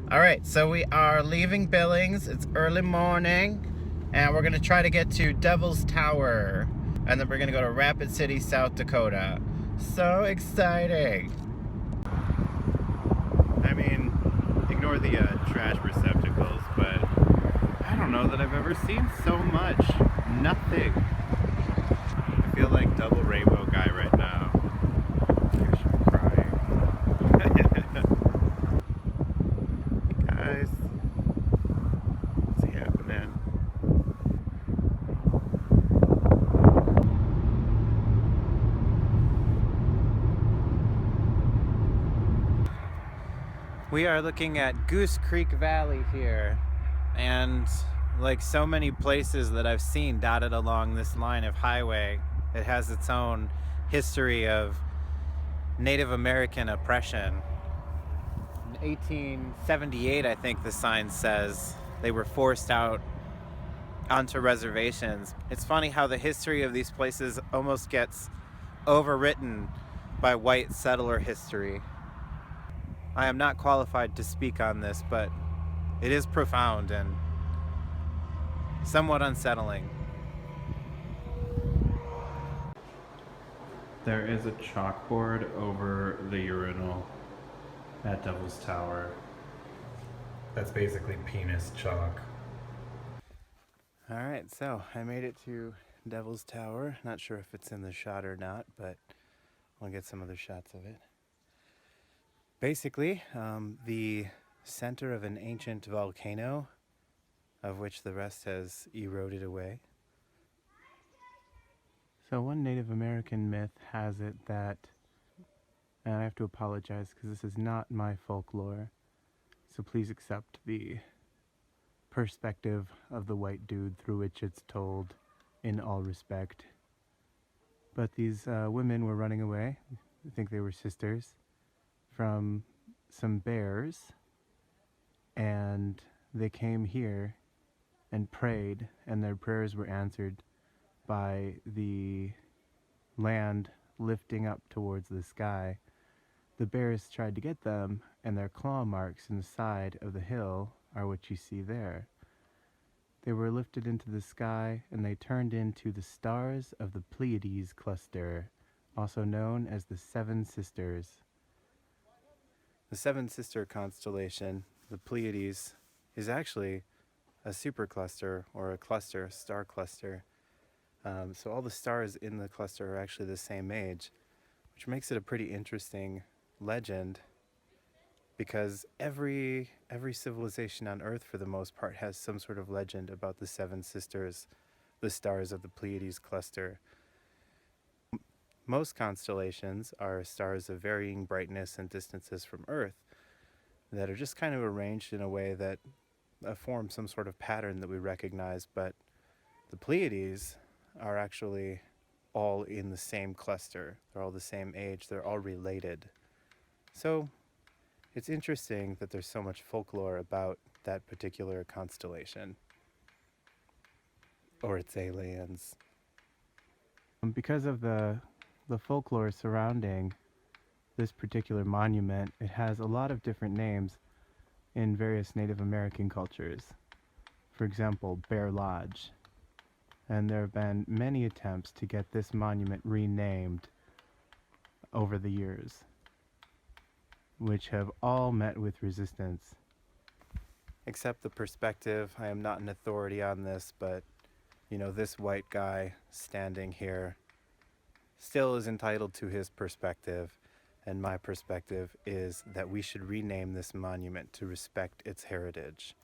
Alright, so we are leaving Billings. It's early morning, and we're going to try to get to Devil's Tower. And then we're going to go to Rapid City, South Dakota. So exciting! I mean, ignore the trash receptacles, but I don't know that I've ever seen so much nothing. I feel like double rainbow guy right now. I should be crying. Guys, what's happening? We are looking at Goose Creek Valley here, and like so many places that I've seen dotted along this line of highway, it has its own history of Native American oppression. In 1878, I think the sign says, they were forced out onto reservations. It's funny how the history of these places almost gets overwritten by white settler history. I am not qualified to speak on this, but it is profound and somewhat unsettling. There is a chalkboard over the urinal at Devil's Tower. That's basically penis chalk. Alright, so I made it to Devil's Tower. Not sure if it's in the shot or not, but I'll get some other shots of it. Basically, the center of an ancient volcano, of which the rest has eroded away. So one Native American myth has it that, and I have to apologize because this is not my folklore, so please accept the perspective of the white dude through which it's told in all respect. But these women were running away, I think they were sisters, from some bears, and they came here and prayed, and their prayers were answered by the land lifting up towards the sky. The bears tried to get them, and their claw marks in the side of the hill are what you see there. They were lifted into the sky, and they turned into the stars of the Pleiades cluster, also known as the Seven Sisters. The Seven Sister constellation, the Pleiades, is actually a supercluster, or a cluster, a star cluster. So all the stars in the cluster are actually the same age, which makes it a pretty interesting legend, because every civilization on Earth, for the most part, has some sort of legend about the Seven Sisters, the stars of the Pleiades cluster. Most constellations are stars of varying brightness and distances from Earth that are just kind of arranged in a way that form some sort of pattern that we recognize, but the Pleiades are actually all in the same cluster. They're all the same age. They're all related. So it's interesting that there's so much folklore about that particular constellation, or its aliens. Because of the folklore surrounding this particular monument, it has a lot of different names in various Native American cultures. For example, Bear Lodge. And there have been many attempts to get this monument renamed over the years, which have all met with resistance. Except the perspective. I am not an authority on this, but you know, this white guy standing here still is entitled to his perspective, and my perspective is that we should rename this monument to respect its heritage.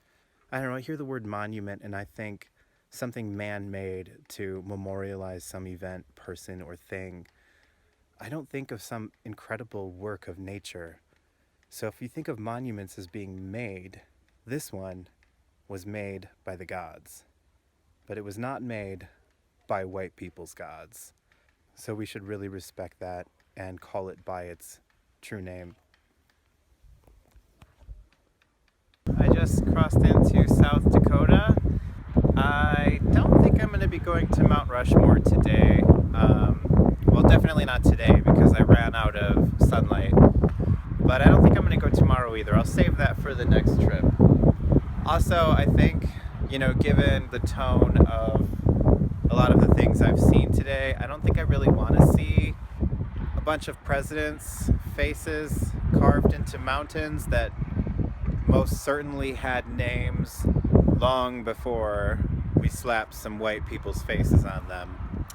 I don't know, I hear the word monument and I think something man-made to memorialize some event, person, or thing. I don't think of some incredible work of nature. So if you think of monuments as being made, this one was made by the gods, but it was not made by white people's gods. So we should really respect that and call it by its true name. I just crossed into South Dakota. I don't think I'm going to be going to Mount Rushmore today. Well, definitely not today because I ran out of sunlight. But I don't think I'm going to go tomorrow either. I'll save that for the next trip. Also, I think, you know, given the tone of a lot of the things I've seen today, I don't think I really want to see a bunch of presidents' faces carved into mountains that most certainly had names long before we slapped some white people's faces on them.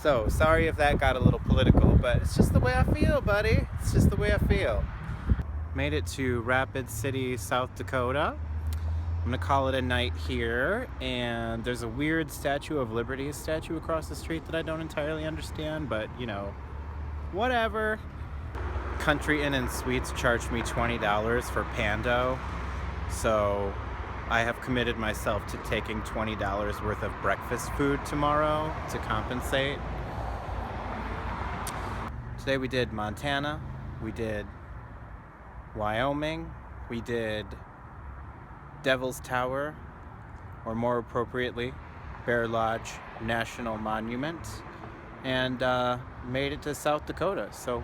So, sorry if that got a little political, but it's just the way I feel, buddy. It's just the way I feel. Made it to Rapid City, South Dakota. I'm gonna call it a night here, and there's a weird Statue of Liberty statue across the street that I don't entirely understand, but you know, whatever. Country Inn and Suites charged me $20 for Pando, so I have committed myself to taking $20 worth of breakfast food tomorrow to compensate. Today we did Montana, we did Wyoming, we did Devil's Tower, or more appropriately, Bear Lodge National Monument, and made it to South Dakota. So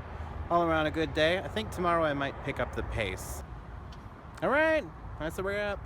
all around a good day. I think tomorrow I might pick up the pace. All right, that's a wrap.